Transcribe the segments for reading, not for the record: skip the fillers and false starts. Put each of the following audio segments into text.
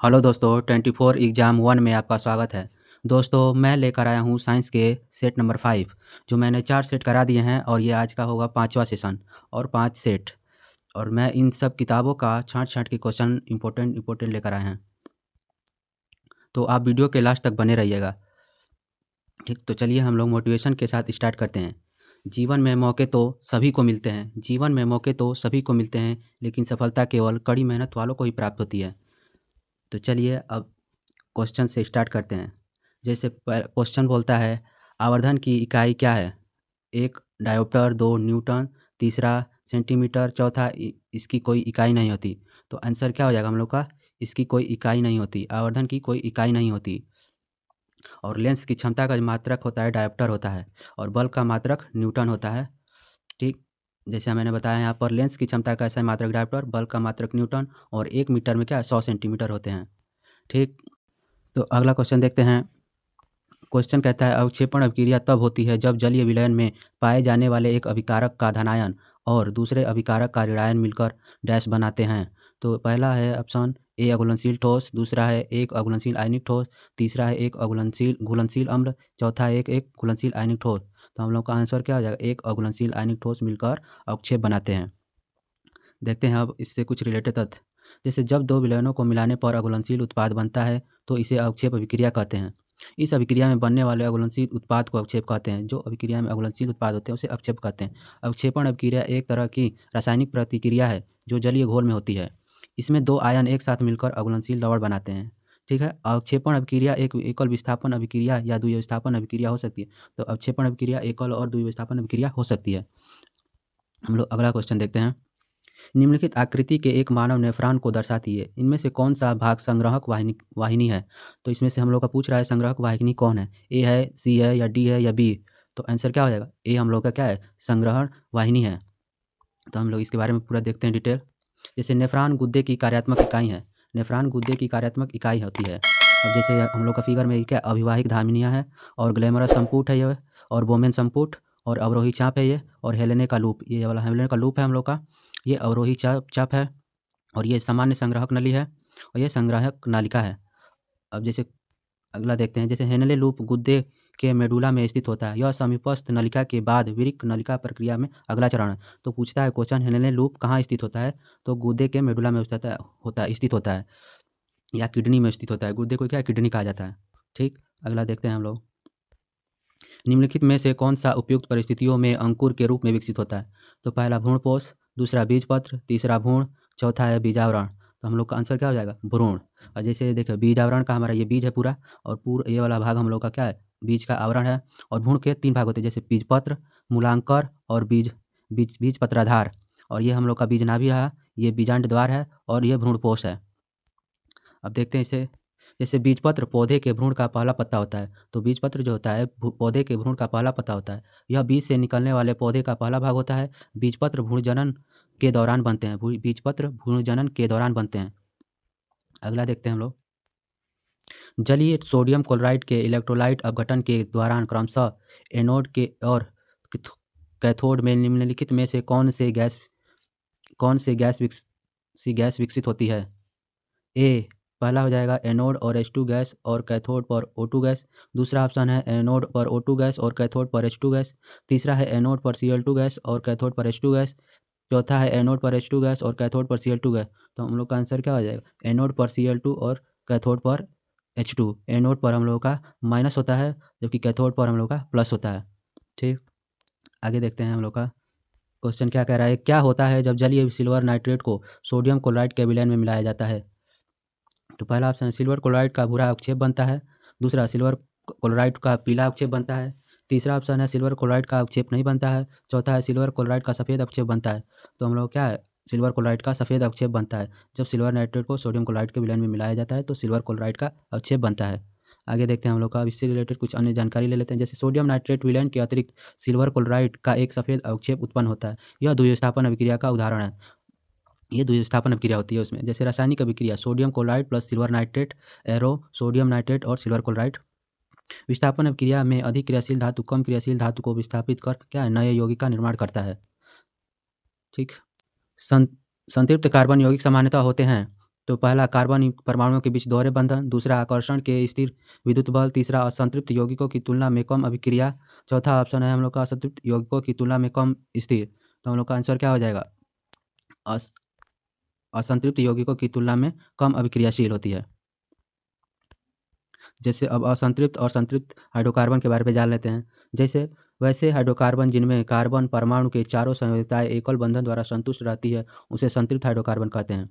Hello दोस्तों 24 exam 1 में आपका स्वागत है। दोस्तों मैं लेकर आया हूँ साइंस के सेट नंबर 5 जो मैंने 4 सेट करा दिए हैं और ये आज का होगा 5वां सेशन और 5 सेट। और मैं इन सब किताबों का छाँट-छाँट के क्वेश्चन इम्पोर्टेंट लेकर आए हैं। तो आप वीडियो के लास्ट तक बने रहिएगा। ठीक, तो चलिए हम लोग मोटिवेशन के साथ स्टार्ट करते हैं। जीवन में मौके तो सभी को मिलते हैं, जीवन में मौके तो सभी को मिलते हैं, लेकिन सफलता केवल कड़ी मेहनत वालों को ही प्राप्त होती है। तो चलिए अब क्वेश्चन से स्टार्ट करते हैं। जैसे क्वेश्चन बोलता है आवर्धन की इकाई क्या है? 1 डायोप्टर, 2 न्यूटन, तीसरा सेंटीमीटर, चौथा इसकी कोई इकाई नहीं होती। तो आंसर क्या हो जाएगा हम लोग का? इसकी कोई इकाई नहीं होती, आवर्धन की कोई इकाई नहीं होती। और लेंस की क्षमता का जो मात्रक होता है डायोप्टर होता है और बल का मात्रक न्यूटन होता है। ठीक, जैसे मैंने बताया यहाँ पर लेंस की क्षमता का ऐसा मात्रक डायोप्टर, बल का मात्रक न्यूटन और 1 मीटर में क्या 100 सेंटीमीटर होते हैं। ठीक, तो अगला क्वेश्चन देखते हैं। क्वेश्चन कहता है अवक्षेपण अभिक्रिया तब होती है जब जलीय विलयन में पाए जाने वाले एक अभिकारक का धनायन और दूसरे अभिकारक का ऋणायन मिलकर डैश बनाते हैं। तो पहला है ऑप्शन ए अघुलनशील ठोस, दूसरा है एक अघुलनशील आयनिक ठोस, तीसरा है एक अघुलनशील घुलनशील अम्ल, चौथा है एक घुलनशील आयनिक ठोस। तो हम लोग का आंसर क्या हो जाएगा? एक अघुलनशील आयनिक ठोस मिलकर अवक्षेप बनाते हैं। देखते हैं अब इससे कुछ रिलेटेड तथ्य। जैसे जब दो विलयनों को मिलाने पर अघुलनशील उत्पाद बनता है तो इसे अवक्षेप अभिक्रिया कहते हैं। इस अभिक्रिया में बनने वाले अघुलनशील उत्पाद को अवक्षेप कहते हैं। जो अभिक्रिया में अघुलनशील उत्पाद होते हैं उसे अवक्षेप कहते हैं। अवक्षेपण अभिक्रिया एक तरह की रासायनिक प्रतिक्रिया है जो जलीय घोल में होती है। इसमें दो आयन एक साथ मिलकर अघुलनशील लवण बनाते हैं। ठीक है, अवक्षेपण अभिक्रिया एक एकल विस्थापन अभिक्रिया या द्विविस्थापन अभिक्रिया हो सकती है। तो अवक्षेपण अभिक्रिया एकल और द्विविस्थापन अभिक्रिया हो सकती है। हम लोग अगला क्वेश्चन देखते हैं। निम्नलिखित आकृति के एक मानव नेफ्रॉन को दर्शाती है, इनमें से कौन सा भाग संग्राहक वाहिनी है? तो इसमें से हम लोग का पूछ रहा है संग्राहक वाहिनी कौन है? ए है, सी है या डी है या बी? तो आंसर क्या हो जाएगा? ए हम लोग का क्या है? संग्रहण वाहिनी है। तो हम लोग इसके बारे में पूरा देखते हैं डिटेल। जैसे नेफ्रॉन गुद्दे की कार्यात्मक इकाई है, नेफ्रॉन गुद्दे की कार्यात्मक इकाई होती है। अब जैसे हम लोग का फिगर में क्या अविवाहिक धमनियाँ है और ग्लैमरस संपुट है ये और बोमेन संपुट और अवरोही चाप है ये और हेलेने का लूप, ये वाला हेलेने का लूप है हम लोग का। ये अवरोही चाप है और ये सामान्य संग्राहक नली है और ये संग्राहक नालिका है। अब जैसे अगला देखते हैं। जैसे हेनले लूप गुद्दे के मेडुला में स्थित होता है। यह समीपस्थ नलिका के बाद विरिक नलिका प्रक्रिया में अगला चरण है। तो पूछता है क्वेश्चन हेनले लूप कहाँ स्थित होता है? तो गुद्दे के मेडुला में स्थित होता है या किडनी में स्थित होता है। गुद्दे को क्या किडनी कहा जाता है। ठीक, अगला देखते हैं हम लोग। निम्नलिखित में से कौन सा उपयुक्त परिस्थितियों में अंकुर के रूप में विकसित होता है? तो पहला भ्रूणपोष, दूसरा बीजपत्र, तीसरा भ्रूण, चौथा है बीजावरण। तो हम लोग का आंसर क्या हो जाएगा? भ्रूण। और जैसे देखिए बीजावरण का हमारा ये बीज है पूरा और पूरा ये वाला भाग हम लोग का क्या है? बीज का आवरण है। और भ्रूण के 3 भाग होते हैं जैसे बीजपत्र, मूलांकर और बीजपत्राधार। और ये हम लोग का बीजनाभि रहा, ये बीजांड द्वार है और ये भ्रूणपोष है। अब देखते हैं इसे। जैसे बीजपत्र पौधे के भ्रूण का पहला पत्ता होता है। तो बीजपत्र जो होता है पौधे के भ्रूण का पहला पत्ता होता है। यह बीज से निकलने वाले पौधे का पहला भाग होता है। बीजपत्र भ्रूणजनन के दौरान बनते हैं। बीजपत्र भ्रूणजनन के दौरान बनते हैं। अगला देखते हैं हम लोग। जलीय सोडियम क्लोराइड के इलेक्ट्रोलाइट अपघटन के दौरान क्रमशः एनोड के और कैथोड में निम्नलिखित में से कौन से गैस विकसित होती है? ए पहला हो जाएगा एनोड और H2 गैस और कैथोड पर O2 गैस। दूसरा ऑप्शन है एनोड पर O2 गैस और कैथोड पर H2 गैस। तीसरा है एनोड पर Cl2 गैस और कैथोड पर H2 गैस। चौथा है एनोड पर H2 गैस और कैथोड पर Cl2 गैस। तो हम लोग का आंसर क्या हो जाएगा? एनोड पर Cl2 और कैथोड पर H2। एनोड पर हम लोग का माइनस होता है जबकि कैथोड पर हम लोग का प्लस होता है। ठीक, आगे देखते हैं हम लोग का क्वेश्चन क्या कह रहा है। क्या होता है जब जलीय सिल्वर नाइट्रेट को सोडियम क्लोराइड के विलयन में मिलाया जाता है? तो पहला ऑप्शन सिल्वर क्लोराइड का भूरा अवक्षेप बनता है। दूसरा सिल्वर क्लोराइड का पीला अवक्षेप बनता है। तीसरा ऑप्शन है सिल्वर क्लोराइड का अवक्षेप नहीं बनता है। चौथा है सिल्वर क्लोराइड का सफ़ेद अवक्षेप बनता है। तो हम लोग क्या है? सिल्वर क्लोराइड का सफ़ेद अवक्षेप बनता है। जब सिल्वर नाइट्रेट को सोडियम क्लोराइड के विलयन में मिलाया जाता है तो सिल्वर क्लोराइड का अवक्षेप बनता है। आगे देखते हैं हम लोग का। इससे रिलेटेड कुछ अन्य जानकारी ले लेते हैं। जैसे सोडियम नाइट्रेट विलयन के अतिरिक्त सिल्वर क्लोराइड का एक सफ़ेद अवक्षेप उत्पन्न होता है। यह द्विविस्थापन अभिक्रिया का उदाहरण है। ये द्विविस्थापन अभिक्रिया होती है उसमें। जैसे रासायनिक अभिक्रिया sodium chloride plus silver nitrate arrow sodium nitrate और सिल्वर क्लोराइड। विस्थापन अभिक्रिया में अधिक क्रियाशील धातु कम क्रियाशील धातु को विस्थापित कर क्या है? नए यौगिक का निर्माण करता है। ठीक, संतृप्त कार्बन यौगिक सामान्यतः होते हैं। तो पहला कार्बन परमाणुओं के बीच दोहरे बंधन, दूसरा आकर्षण के स्थिर विद्युत बल, तीसरा असंतृप्त यौगिकों की तुलना में कम अभिक्रिया, चौथा ऑप्शन है हम लोग का असंतृप्त यौगिकों की तुलना में कम स्थिर। तो हम लोग का आंसर क्या हो जाएगा? असंतृप्त यौगिकों की तुलना में कम अभिक्रियाशील होती है। जैसे अब असंतृप्त और संतृप्त हाइड्रोकार्बन के बारे में जान लेते हैं। जैसे वैसे हाइड्रोकार्बन जिनमें कार्बन परमाणु के चारों संयोजकताएं एकल बंधन द्वारा संतुष्ट रहती है, उसे संतृप्त हाइड्रोकार्बन कहते हैं।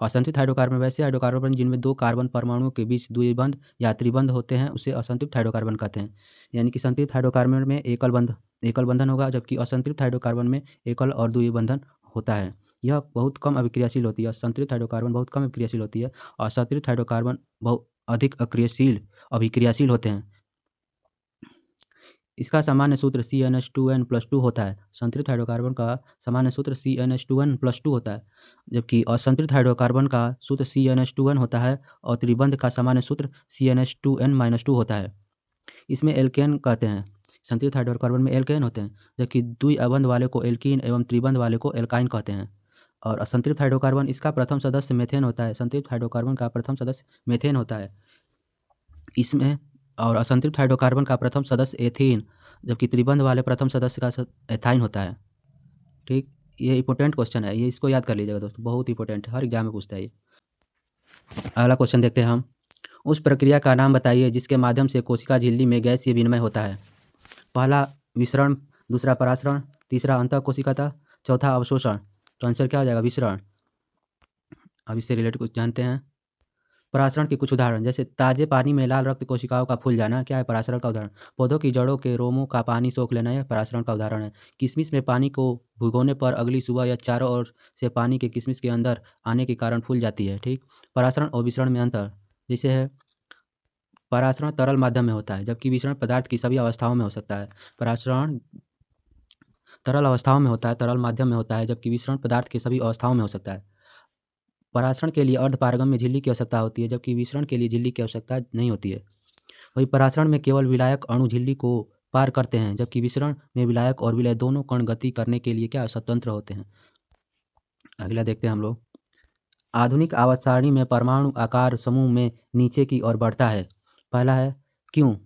असंतृप्त हाइड्रोकार्बन वैसे हाइड्रोकार्बन जिनमें दो कार्बन परमाणुओं के बीच द्विबंध या त्रिबंध होते हैं, उसे असंतृप्त हाइड्रोकार्बन कहते हैं। यानी कि संतृप्त हाइड्रोकार्बन में एकल बंधन होगा, जबकि असंतृप्त हाइड्रोकार्बन में एकल और द्विबंधन होता है। यह बहुत कम अभिक्रियाशील होती है। संतृप्त हाइड्रोकार्बन बहुत कम अभिक्रियाशील होती है और संतृप्त हाइड्रोकार्बन बहुत अधिक अभिक्रियाशील होते हैं। इसका सामान्य सूत्र CnH2n+2 होता है। संतृप्त हाइड्रोकार्बन का सामान्य सूत्र CnH2n+2 होता है, जबकि असंतृप्त हाइड्रोकार्बन का सूत्र CnH2n होता है और त्रिबंध का सामान्य सूत्र CnH2n-2 होता है। इसमें एल्केन कहते हैं। संतृप्त हाइड्रोकार्बन में एल्केन होते हैं, जबकि द्विबंध वाले को एल्कीन एवं त्रिबंध वाले को एल्काइन कहते हैं। और असंतृप्त हाइड्रोकार्बन, इसका प्रथम सदस्य मेथेन होता है। संतृप्त हाइड्रोकार्बन का प्रथम सदस्य मेथेन होता है इसमें, और असंतृप्त हाइड्रोकार्बन का प्रथम सदस्य एथीन, जबकि त्रिबंध वाले प्रथम सदस्य का एथाइन होता है। ठीक, ये इंपॉर्टेंट क्वेश्चन है, ये इसको याद कर लीजिएगा दोस्तों, बहुत इंपॉर्टेंट है, हर एग्जाम में पूछता है ये। अगला क्वेश्चन देखते हैं हम। उस प्रक्रिया का नाम बताइए जिसके माध्यम से कोशिका झिल्ली में गैसीय विनिमय होता है। पहला विसरण, दूसरा परासरण, तीसरा अंतःकोशिकाता, चौथा अवशोषण। तो आंसर क्या हो जाएगा? विसरण। अब इससे रिलेटेड कुछ जानते हैं। परासरण के कुछ उदाहरण, जैसे ताजे पानी में लाल रक्त कोशिकाओं का फूल जाना, क्या है? परासरण का उदाहरण। पौधों की जड़ों के रोमों का पानी सोख लेना, यह परासरण का उदाहरण है। किशमिश में पानी को भिगोने पर अगली सुबह या चारों ओर से पानी के किशमिश के अंदर आने के कारण फूल जाती है। ठीक, परासरण और विसरण में अंतर, जैसे है परासरण तरल माध्यम में होता है, जबकि विसरण पदार्थ की सभी अवस्थाओं में हो सकता है। परासरण तरल अवस्थाओं में होता है, तरल माध्यम में होता है, जबकि विसरण पदार्थ की सभी अवस्थाओं में हो सकता है। परासरण के लिए अर्धपारगम्य झिल्ली की आवश्यकता होती है, जबकि विसरण के लिए झिल्ली की आवश्यकता नहीं होती है। वही परासरण में केवल विलायक अणु झिल्ली को पार करते हैं, जबकि विसरण में विलायक और विलय दोनों कण गति करने के लिए क्या स्वतंत्र होते हैं। अगला देखते हैं हम लोग। आधुनिक आवर्त सारणी में परमाणु आकार समूह में नीचे की ओर बढ़ता है। पहला है क्यों,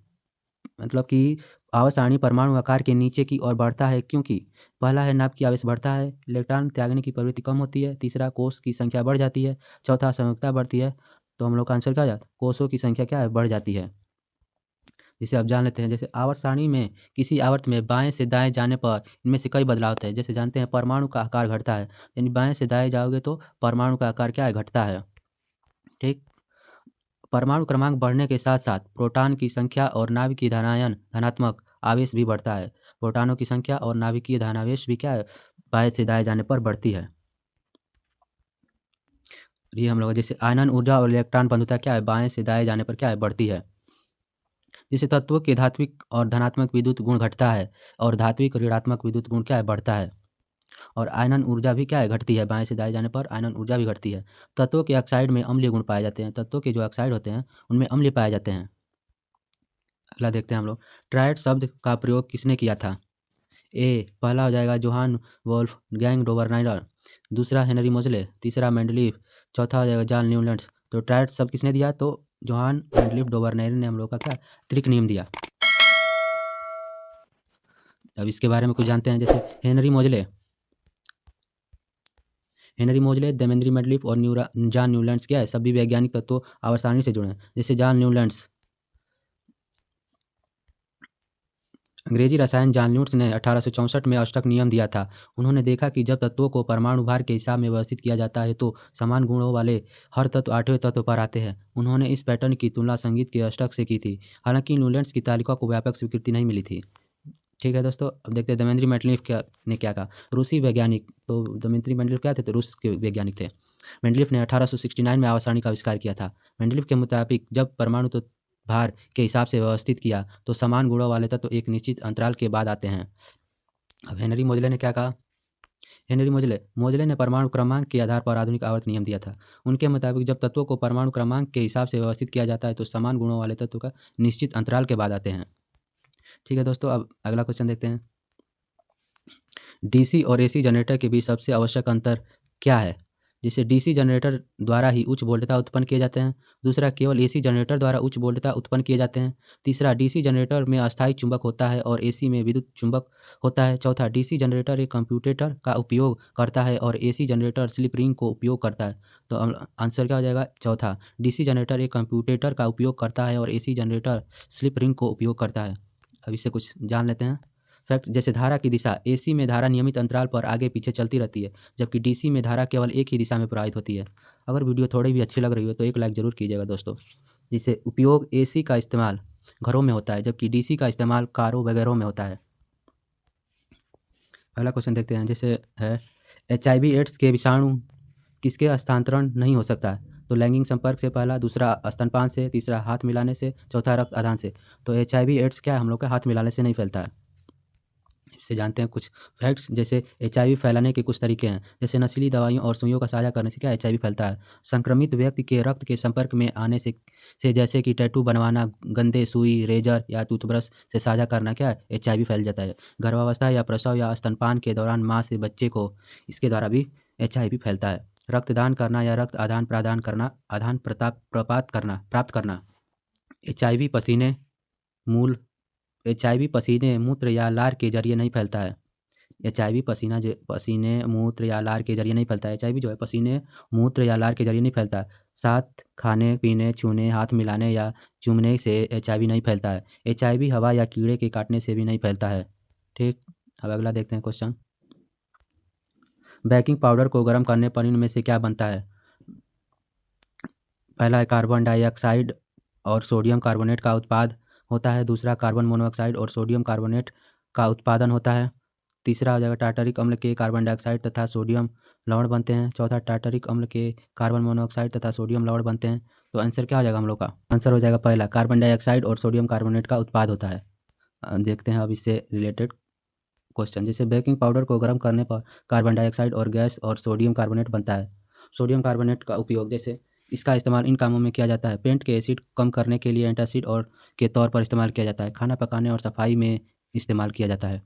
मतलब कि आवर्त सारणी परमाणु आकार के नीचे की ओर बढ़ता है क्योंकि पहला है नाभ की आवेश बढ़ता है, इलेक्ट्रॉन त्यागने की प्रवृत्ति कम होती है, तीसरा कोष की संख्या बढ़ जाती है, चौथा संयोजकता बढ़ती है। तो हम लोग का आंसर क्या हो जाता है? कोषों की संख्या क्या है? बढ़ जाती है। जिसे आप जान लेते हैं, जैसे आवर्त सारणी में किसी आवर्त में बाएं से दाएं जाने पर इनमें से कई बदलाव होते हैं। जैसे जानते हैं परमाणु का आकार घटता है, यानी बाएं से दाएं जाओगे तो परमाणु का आकार क्या है? घटता है। ठीक, परमाणु क्रमांक बढ़ने के साथ साथ प्रोटॉन की संख्या और नाभिकीय धनात्मक आवेश भी बढ़ता है। प्रोटॉनों की संख्या और नाभिकीय धनावेश भी क्या है? बाएं से दाएं जाने पर बढ़ती है। ये हम लोग जैसे आयनन ऊर्जा और इलेक्ट्रॉन बंधुता क्या है? बाएं से दाएं जाने पर क्या है? बढ़ती है। जैसे तत्वों के धात्विक और धनात्मक विद्युत गुण घटता है और धात्विक और ऋणात्मक विद्युत गुण क्या है? बढ़ता है। और आयनन ऊर्जा भी क्या है? घटती है। बाएं से दाएं जाने पर आयनन ऊर्जा भी घटती है। तत्वों के ऑक्साइड में अम्लीय गुण पाए जाते हैं। तत्वों के जो ऑक्साइड होते हैं उनमें अम्लीय पाए जाते हैं। अगला देखते हैं हम लोग। ट्राइड शब्द का प्रयोग किसने किया था? ए, पहला हो जाएगा जोहान वोल्फगैंग डोबरनाइलर, दूसरा हेनरी मोजले, तीसरा मेंडलीफ, चौथा हो जाएगा जॉन न्यूलैंड्स। तो ट्राइड शब्द किसने दिया? तो जोहान मेंडलीफ डोबरनाइलर ने हम लोग का क्या त्रिक नियम दिया। अब इसके बारे में कुछ जानते हैं। जैसे हेनरी मोजले, देवेंद्री मेंडलीफ और जॉन न्यूलैंड्स क्या है? सभी वैज्ञानिक तत्वों आवर्त सारणी से जुड़े हैं। जैसे जॉन न्यूलैंड्स, अंग्रेजी रसायन जॉन न्यूटन ने 1864 में अष्टक नियम दिया था। उन्होंने देखा कि जब तत्वों को परमाणु भार के हिसाब में व्यवस्थित किया जाता है तो समान गुणों वाले हर तत्व 8वें तत्व पर आते हैं। उन्होंने इस पैटर्न की तुलना संगीत के अष्टक से की थी। हालांकि न्यूलैंड्स की तालिका को व्यापक स्वीकृति नहीं मिली थी। ठीक है दोस्तों, अब देखते हैं देवेंद्री मेंडलीफ ने क्या कहा। रूसी वैज्ञानिक, तो देवेंद्री मेंडलीफ क्या थे? तो रूस के वैज्ञानिक थे। मेंडलीफ ने 1869 में आवर्त सारणी का आविष्कार किया था। मेंडलीफ के मुताबिक जब परमाणु तो भार के हिसाब से व्यवस्थित किया तो समान गुणों वाले तत्व एक निश्चित अंतराल के बाद आते हैं। अब हेनरी मोजले ने क्या कहा? हेनरी मोजले ने परमाणु क्रमांक के आधार पर आधुनिक आवर्त नियम दिया था। उनके मुताबिक जब तत्वों को परमाणु क्रमांक के हिसाब से व्यवस्थित किया जाता है तो समान गुणों वाले तत्व का निश्चित अंतराल के बाद आते हैं। ठीक है दोस्तों, अब अगला क्वेश्चन देखते हैं। डीसी और एसी जनरेटर के बीच सबसे आवश्यक अंतर क्या है? जिससे डीसी जनरेटर द्वारा ही उच्च वोल्टता उत्पन्न किए जाते हैं। दूसरा, केवल एसी जनरेटर द्वारा उच्च वोल्टता उत्पन्न किए जाते हैं। तीसरा, डीसी जनरेटर में अस्थायी चुंबक होता है और एसी में विद्युत चुंबक होता है। चौथा, डीसी जनरेटर एक कंप्यूटेटर का उपयोग करता है और एसी जनरेटर स्लिप रिंग को उपयोग करता है। तो आंसर क्या हो जाएगा? चौथा, डीसी जनरेटर एक कंप्यूटेटर का उपयोग करता है और एसी जनरेटर स्लिप रिंग को उपयोग करता है। अब इससे कुछ जान लेते हैं फैक्ट। जैसे धारा की दिशा, एसी में धारा नियमित अंतराल पर आगे पीछे चलती रहती है, जबकि डीसी में धारा केवल एक ही दिशा में प्रवाहित होती है। अगर वीडियो थोड़ी भी अच्छी लग रही हो तो एक लाइक ज़रूर कीजिएगा दोस्तों। जिससे उपयोग एसी का इस्तेमाल घरों में होता है, जबकि डीसी का इस्तेमाल कारों वगैरह में होता है। अगला क्वेश्चन देखते हैं, जैसे है HIV एड्स के विषाणु किसके हस्तांतरण नहीं हो सकता है? तो लैंगिक संपर्क से पहला, दूसरा स्तनपान से, तीसरा हाथ मिलाने से, चौथा रक्त आदान से। तो HIV एड्स क्या है? हम लोग का हाथ मिलाने से नहीं फैलता है। इससे जानते हैं कुछ फैक्ट्स। जैसे HIV फैलाने के कुछ तरीके हैं, जैसे नशीली दवाइयों और सुइयों का साझा करने से क्या HIV फैलता है? संक्रमित व्यक्ति के रक्त के संपर्क में आने से जैसे कि टैटू बनवाना, गंदे सुई, रेजर या टूथब्रश से साझा करना क्या है? HIV फैल जाता है। गर्भावस्था या प्रसव या स्तनपान के दौरान माँ से बच्चे को, इसके द्वारा भी HIV फैलता है। रक्तदान करना या रक्त आदान प्रदान करना, आदान प्राप्त करना। HIV पसीने, मूत्र या लार के जरिए नहीं फैलता है। HIV पसीने, मूत्र या लार के जरिए नहीं फैलता है। HIV जो है पसीने, मूत्र या लार के जरिए नहीं फैलता। साथ खाने पीने, छूने, हाथ मिलाने या चूमने से HIV नहीं फैलता है। HIV हवा या कीड़े के काटने से भी नहीं फैलता है। ठीक, अब अगला देखते हैं क्वेश्चन। बेकिंग पाउडर को गर्म करने पर इनमें से क्या बनता है? पहला है कार्बन डाइऑक्साइड और सोडियम कार्बोनेट का उत्पाद होता है। दूसरा, कार्बन मोनोऑक्साइड और सोडियम कार्बोनेट का उत्पादन होता है। तीसरा हो जाएगा टार्टरिक अम्ल के कार्बन डाइऑक्साइड तथा सोडियम लवण बनते हैं। चौथा, टार्टरिक अम्ल के कार्बन मोनोऑक्साइड तथा सोडियम लवण बनते हैं। तो आंसर क्या हो जाएगा हम लोग का? आंसर हो जाएगा पहला, कार्बन डाइऑक्साइड और सोडियम कार्बोनेट का उत्पाद होता है। देखते हैं अब इससे रिलेटेड क्वेश्चन। जैसे बेकिंग पाउडर को गर्म करने पर कार्बन डाइऑक्साइड और गैस और सोडियम कार्बोनेट बनता है। सोडियम कार्बोनेट का उपयोग, जैसे इसका इस्तेमाल इन कामों में किया जाता है। पेंट के एसिड कम करने के लिए एंटासिड और के तौर पर इस्तेमाल किया जाता है। खाना पकाने और सफाई में इस्तेमाल किया जाता है।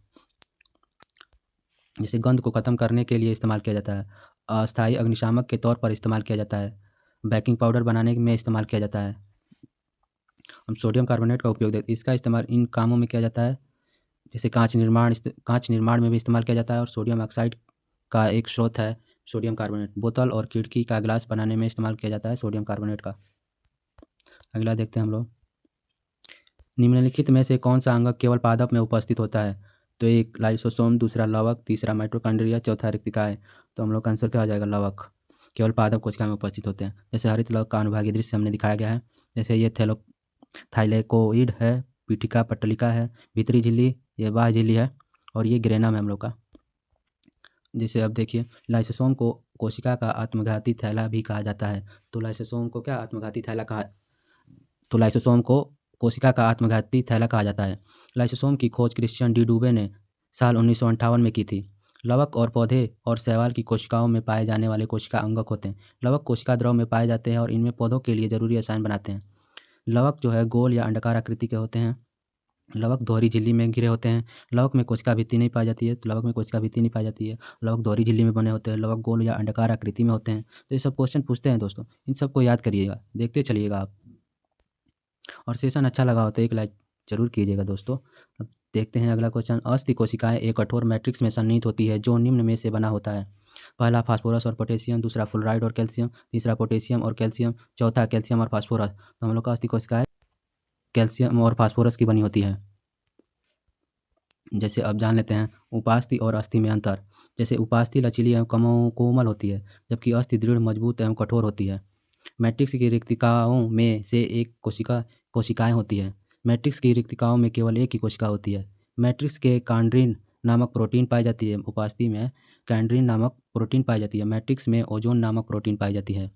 जैसे गंध को ख़त्म करने के लिए इस्तेमाल किया जाता है। अस्थायी अग्निशामक के तौर पर इस्तेमाल किया जाता है। बेकिंग पाउडर बनाने में इस्तेमाल किया जाता है। हम सोडियम कार्बोनेट का उपयोग देखते, इसका इस्तेमाल इन कामों में किया जाता है। जैसे कांच निर्माण में भी इस्तेमाल किया जाता है। और सोडियम ऑक्साइड का एक स्रोत है सोडियम कार्बोनेट। बोतल और खिड़की का ग्लास बनाने में इस्तेमाल किया जाता है सोडियम कार्बोनेट का। अगला देखते हैं हम लोग, निम्नलिखित में से कौन सा अंग केवल पादप में उपस्थित होता है? तो एक लाइसोसोम, दूसरा लवक, तीसरा माइटोकॉन्ड्रिया, चौथा रिक्तिकाएँ। तो हम लोग का आंसर क्या हो जाएगा? लवक। केवल पादप कोशिका में उपस्थित होते हैं। जैसे हरित लवक का अनुभागीय दृश्य हमने दिखाया गया है। जैसे ये थाइलेकोइड है, पीठिका पट्टलिका है, भीतरी झिल्ली, ये बाह्य झिल्ली है, और ये ग्रेनम है हम लोग का। जैसे अब देखिए, लाइसोसोम को कोशिका का आत्मघाती थैला भी कहा जाता है। तो लाइसोसोम को क्या आत्मघाती थैला कहा? तो लाइसोसोम को कोशिका का आत्मघाती थैला कहा जाता है। लाइसोसोम की खोज क्रिश्चियन डी डूबे ने साल 1958 में की थी। लवक और पौधे और शैवाल की कोशिकाओं में पाए जाने वाले कोशिका अंगक होते हैं। लवक कोशिका द्रव में पाए जाते हैं और इनमें पौधों के लिए जरूरी रसायन बनाते हैं। लवक जो है गोल या अंडाकार आकृति के होते हैं। लवक दोहरी झिल्ली में घिरे होते हैं। लवक में कोशिका भित्ति नहीं पाई जाती है। तो लवक में कोशिका भित्ति नहीं पाई जाती है। लवक दोहरी झिल्ली में बने होते हैं। लवक गोल या अंडाकार आकृति में होते हैं। तो ये सब क्वेश्चन पूछते हैं दोस्तों, इन सबको याद करिएगा, देखते चलिएगा आप। और सेशन अच्छा लगा हो तो एक लाइक जरूर कीजिएगा दोस्तों। अब देखते हैं अगला क्वेश्चन। अस्थि कोशिकाएं एक कठोर मैट्रिक्स में सन्निहित होती है जो निम्न में से बना होता है। पहला, फास्फोरस और पोटेशियम, दूसरा फ्लोराइड और कैल्शियम, तीसरा पोटेशियम और कैल्शियम, चौथा कैल्शियम और फास्फोरस। तो हम लोग का अस्थि कोशिकाएं कैल्शियम और फास्फोरस की बनी होती है। जैसे अब जान लेते हैं उपास्थि और अस्थि में अंतर। जैसे उपास्थि लचीली एवं कोमल होती है, जबकि अस्थि दृढ़, मजबूत एवं कठोर होती है। मैट्रिक्स की रिक्तिकाओं में से एक कोशिकाएं होती है। मैट्रिक्स की रिक्तिकाओं में केवल एक ही कोशिका होती है। मैट्रिक्स के कैंड्रिन नामक प्रोटीन पाई जाती है। उपास्थि में कैंड्रिन नामक प्रोटीन पाई जाती है। मैट्रिक्स में ओजोन नामक प्रोटीन पाई जाती है।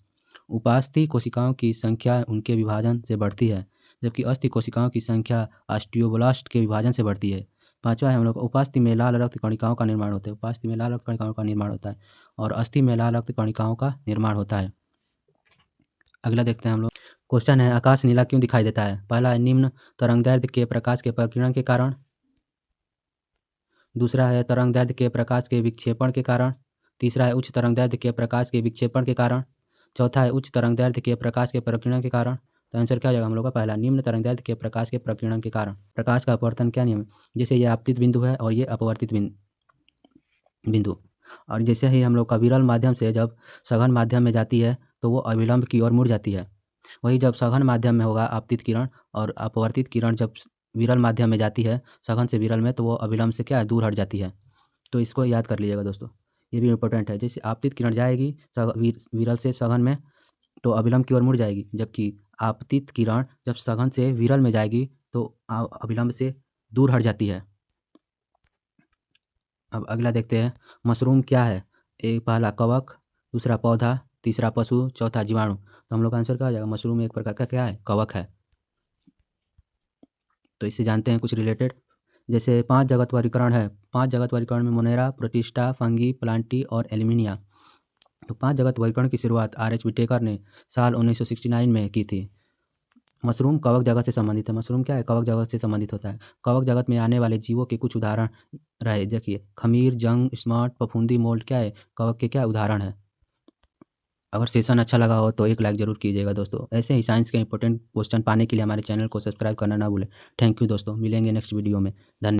उपास्थि कोशिकाओं की संख्या उनके विभाजन से बढ़ती है, जबकि अस्थि कोशिकाओं की संख्या ऑस्टियोब्लास्ट के विभाजन से बढ़ती है। पांचवा है हम लोग, उपास्थि में लाल रक्त कणिकाओं का निर्माण होता है। उपास्थि में लाल रक्त कणिकाओं का निर्माण होता है और अस्थि में लाल रक्त कणिकाओं का निर्माण होता है। अगला देखते हैं हम लोग, क्वेश्चन है आकाश नीला क्यों दिखाई देता है? पहला है निम्न तरंगदैर्ध्य के प्रकाश के प्रकीर्णन के कारण। दूसरा है तरंगदैर्ध्य के प्रकाश के विक्षेपण के कारण। तीसरा है उच्च तरंगदैर्ध्य के प्रकाश के विक्षेपण के कारण। चौथा है उच्च तरंगदैर्ध्य के प्रकाश के प्रकीर्णन के कारण। तो आंसर क्या हो जाएगा हम लोग का पहला, निम्न तरंगदैर्ध्य के प्रकाश के प्रकीर्णन के कारण। प्रकाश का अपवर्तन क्या नियम है? जैसे ये आपतित बिंदु है और ये अपवर्तित बिंदु, और जैसे ही हम लोग का विरल माध्यम से जब सघन माध्यम में जाती है तो वो अविलंब की ओर मुड़ जाती है। वही जब सघन माध्यम में होगा आपतित किरण और अपवर्तित किरण जब विरल माध्यम में जाती है सघन से विरल में, तो वो अविलंब से क्या है, दूर हट जाती है। तो इसको याद कर लीजिएगा दोस्तों, ये भी इम्पोर्टेंट है। जैसे आपतित किरण जाएगी विरल से सघन में तो अविलंब की ओर मुड़ जाएगी, जबकि आपतित किरण जब सघन से विरल में जाएगी तो अविलंब से दूर हट जाती है। अब अगला देखते हैं, मशरूम क्या है? एक पहला कवक, दूसरा पौधा, तीसरा पशु, चौथा जीवाणु। तो हम लोग का आंसर क्या हो जाएगा? मशरूम एक प्रकार का क्या है? कवक है। तो इससे जानते हैं कुछ रिलेटेड। जैसे 5 जगत वर्गीकरण है, 5 जगत वर्गीकरण में मोनेरा, प्रोटिस्टा, फंगी, प्लांटी और एल्युमिनिया। तो 5 जगत वर्गीकरण की शुरुआत R.H. विटेकर ने साल 1969 में की थी। मशरूम कवक जगत से संबंधित है। मशरूम क्या है? कवक जगत से संबंधित होता है। कवक जगत में आने वाले जीवों के कुछ उदाहरण रहे, देखिए खमीर, जंग, स्मॉट, फफूंदी, मोल्ड क्या है? कवक के क्या उदाहरण है। अगर सेशन अच्छा लगा हो तो एक लाइक जरूर कीजिएगा दोस्तों। ऐसे ही साइंस के इंपॉर्टेंट क्वेश्चन पाने के लिए हमारे चैनल को सब्सक्राइब करना ना भूलें। थैंक यू दोस्तों, मिलेंगे नेक्स्ट वीडियो में। धन्यवाद।